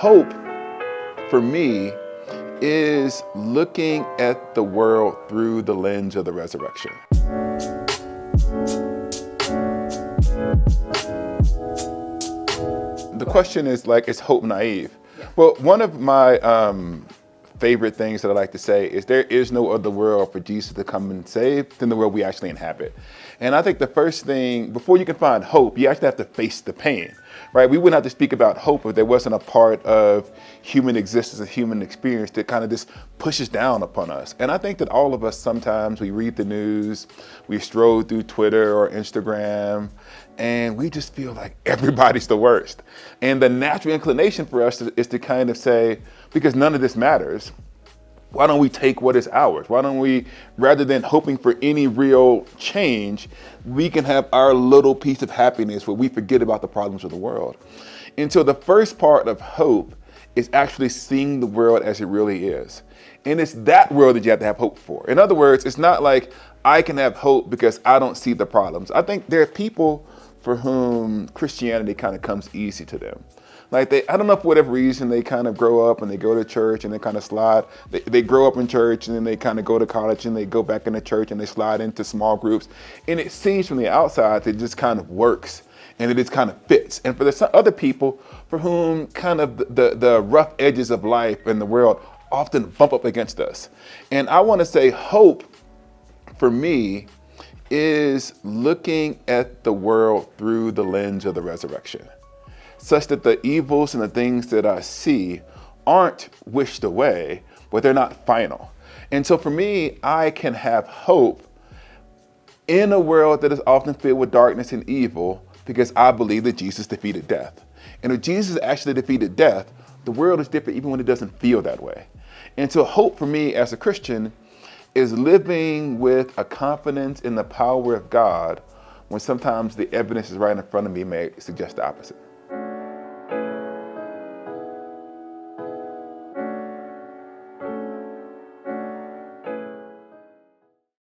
hope for me is looking at the world through the lens of the resurrection. The question is is hope naive? Well, one of my favorite things that I like to say is there is no other world for Jesus to come and save than the world we actually inhabit. And I think the first thing, before you can find hope, you actually have to face the pain, right? We wouldn't have to speak about hope if there wasn't a part of human existence, a human experience that kind of just pushes down upon us. And I think that all of us, sometimes we read the news, we stroll through Twitter or Instagram, and we just feel like everybody's the worst. And the natural inclination for us is to kind of say, because none of this matters, why don't we take what is ours? Why don't we, rather than hoping for any real change, we can have our little piece of happiness where we forget about the problems of the world. And so the first part of hope is actually seeing the world as it really is. And it's that world that you have to have hope for. In other words, it's not like I can have hope because I don't see the problems. I think there are people for whom Christianity kind of comes easy to them. I don't know, for whatever reason, they kind of grow up and they go to church and they kind of slide. They grow up in church and then they kind of go to college and they go back into church and they slide into small groups. And it seems from the outside that it just kind of works and it just kind of fits. And for the other people for whom kind of the rough edges of life and the world often bump up against us. And I want to say hope for me is looking at the world through the lens of the resurrection, such that the evils and the things that I see aren't wished away, but they're not final. And so for me, I can have hope in a world that is often filled with darkness and evil because I believe that Jesus defeated death. And if Jesus actually defeated death, the world is different even when it doesn't feel that way. And so hope for me as a Christian is living with a confidence in the power of God when sometimes the evidence is right in front of me may suggest the opposite.